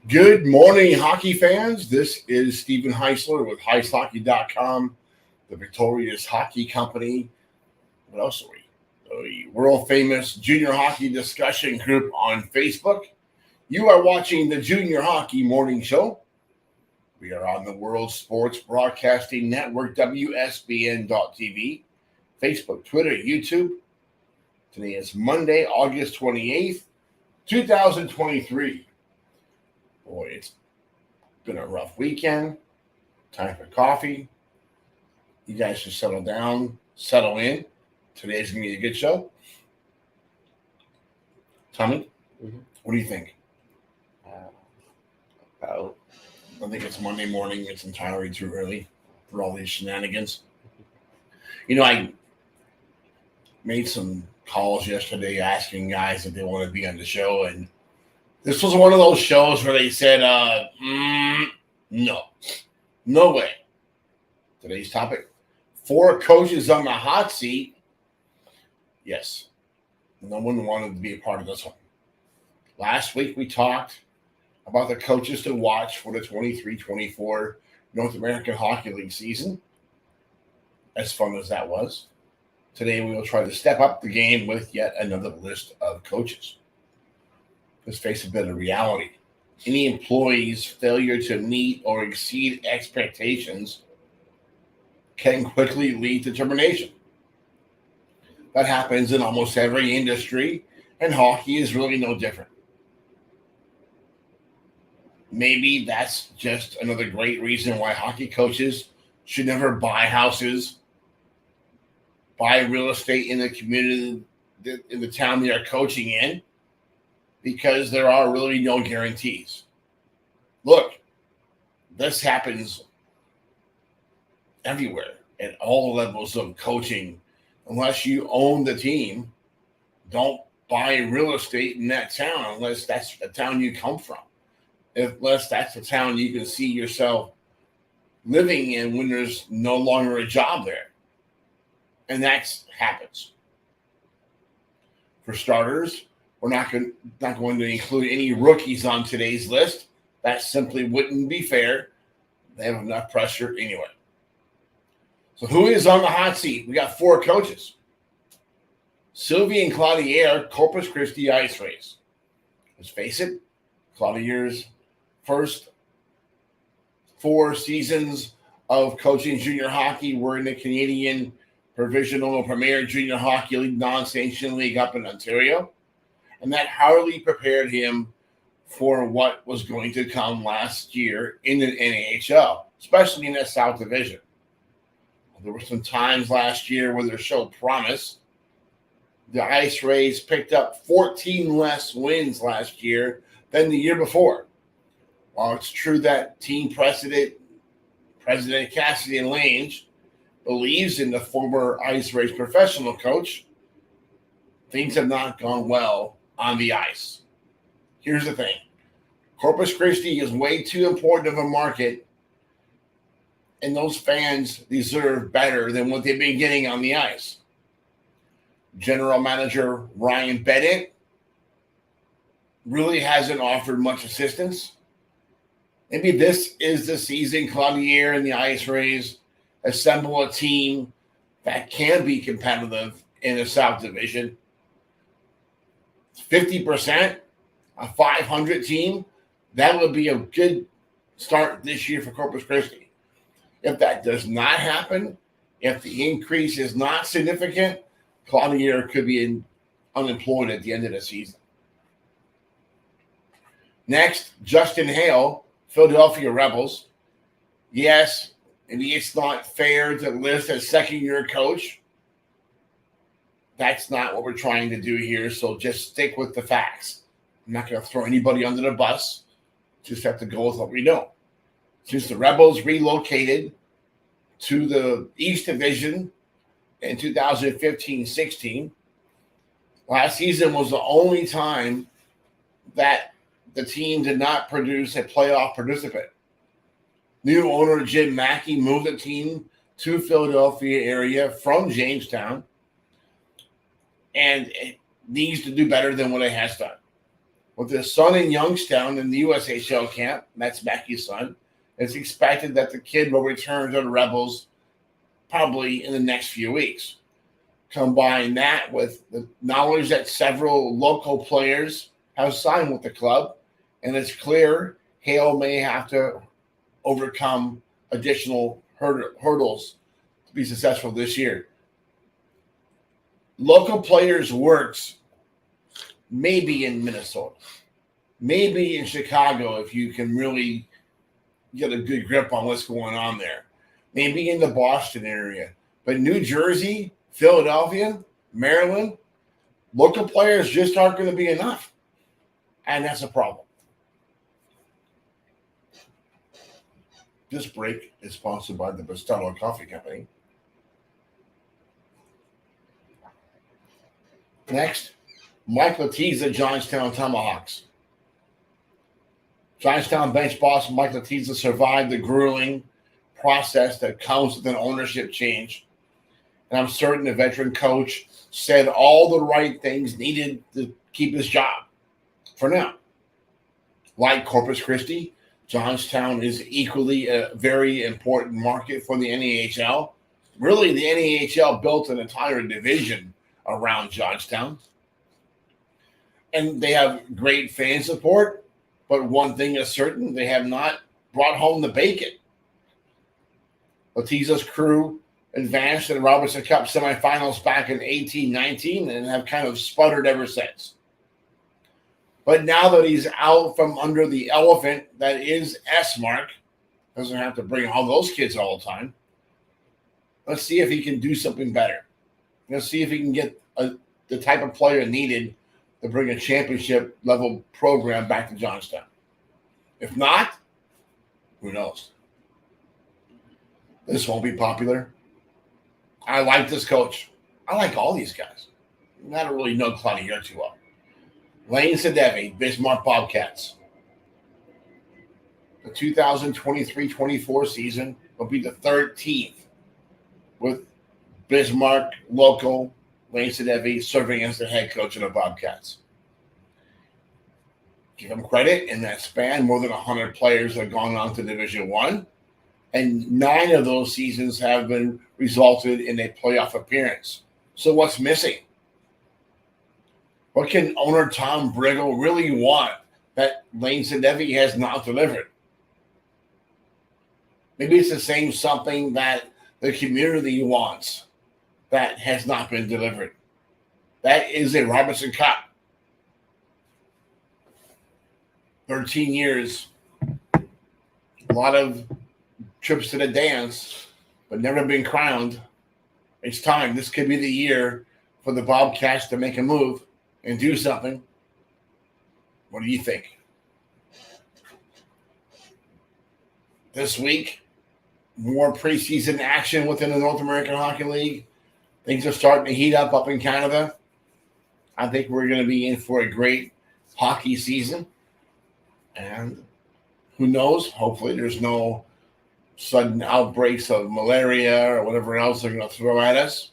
Good morning, hockey fans. This is Stephen Heisler with HeisHockey.com, the Victorious Hockey Company. What else are we? The world famous junior hockey discussion group on Facebook. You are watching the Junior Hockey Morning Show. We are on the World Sports Broadcasting Network, WSBN.TV, Facebook, Twitter, YouTube. Today is Monday, August 28th, 2023. Boy, it's been a rough weekend. Time for coffee. You guys should settle down, settle in. Today's going to be a good show. Tommy, What do you think? I think it's Monday morning. It's entirely too early for all these shenanigans. I made some calls yesterday asking guys if they want to be on the show, and this was one of those shows where they said, no way. Today's topic, 4 coaches on the hot seat. Yes, no one wanted to be a part of this one. Last week we talked about the coaches to watch for the 23-24 North American Hockey League season. As fun as that was. Today we will try to step up the game with yet another list of coaches. Let's face a bit of reality. Any employee's failure to meet or exceed expectations can quickly lead to termination. That happens in almost every industry, and hockey is really no different. Maybe that's just another great reason why hockey coaches should never buy houses, buy real estate in the community, in the town they are coaching in, because there are really no guarantees. Look, this happens everywhere at all levels of coaching. Unless you own the team, don't buy real estate in that town unless that's the town you come from. Unless that's the town you can see yourself living in when there's no longer a job there. And that happens. For starters, we're not going to include any rookies on today's list. That simply wouldn't be fair. They have enough pressure anyway. So who is on the hot seat? We got 4 coaches. Sylvie and Claudier, Corpus Christi Ice Rays. Let's face it, Claudier's first 4 seasons of coaching junior hockey were in the Canadian Provincial Premier Junior Hockey League, non-sanctioned league up in Ontario. And that hardly prepared him for what was going to come last year in the NHL, especially in that South Division. There were some times last year where there showed promise. The Ice Rays picked up 14 less wins last year than the year before. While it's true that team President Cassidy Lange believes in the former Ice Rays professional coach, things have not gone well on the ice. Here's the thing. Corpus Christi is way too important of a market, and those fans deserve better than what they've been getting on the ice. General manager Ryan Bennett really hasn't offered much assistance. Maybe this is the season Claudier and the Ice Rays assemble a team that can be competitive in the South Division. 50%, a 500 team, that would be a good start this year for Corpus Christi. If that does not happen, if the increase is not significant, Claudier could be unemployed at the end of the season. Next, Justin Hale, Philadelphia Rebels. Yes, maybe it's not fair to list as second-year coach. That's not what we're trying to do here, so just stick with the facts. I'm not going to throw anybody under the bus. Just have to go with what we know. Since the Rebels relocated to the East Division in 2015-16. Last season was the only time that the team did not produce a playoff participant. New owner Jim Mackey moved the team to Philadelphia area from Jamestown, and it needs to do better than what it has done. With his son in Youngstown in the USHL camp, that's Mackey's son, it's expected that the kid will return to the Rebels probably in the next few weeks. Combine that with the knowledge that several local players have signed with the club, and it's clear Hale may have to overcome additional hurdles to be successful this year. Local players works maybe in Minnesota, maybe in Chicago if you can really get a good grip on what's going on there, maybe in the Boston area. But New Jersey, Philadelphia, Maryland, local players just aren't going to be enough. And that's a problem. This break is sponsored by the Bustelo Coffee Company. Next, Mike Letizia, Johnstown Tomahawks. Johnstown bench boss Mike Letizia survived the grueling process that comes with an ownership change. And I'm certain the veteran coach said all the right things needed to keep his job for now. Like Corpus Christi, Johnstown is equally a very important market for the NAHL. Really, the NAHL built an entire division around Johnstown. And they have great fan support, but one thing is certain, they have not brought home the bacon. Letizia's crew advanced in the Robertson Cup semifinals back in 18-19 and have kind of sputtered ever since. But now that he's out from under the elephant that is S-Mark, doesn't have to bring all those kids all the time. Let's see if he can do something better. Let's see if he can get the type of player needed to bring a championship level program back to Johnstown. If not, who knows? This won't be popular. I like this coach. I like all these guys. I don't really know Claudia too well. Lane Sadevi, Bismarck Bobcats. The 2023-24 season will be the 13th with Bismarck local Lane Sadevi serving as the head coach of the Bobcats. Give him credit, in that span, more than 100 players have gone on to Division I, and 9 of those seasons have been resulted in a playoff appearance. So what's missing? What can owner Tom Briggle really want that Lane Sadevi has not delivered? Maybe it's the same something that the community wants that has not been delivered. That is a Robertson Cup. 13 years, a lot of trips to the dance, but never been crowned. It's time. This could be the year for the Bobcats to make a move and do something. What do you think? This week, more preseason action within the North American Hockey League. Things are starting to heat up in Canada. I think we're going to be in for a great hockey season. And who knows? Hopefully there's no sudden outbreaks of malaria or whatever else they're going to throw at us.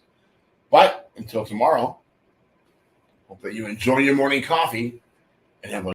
But until tomorrow, hope that you enjoy your morning coffee and have a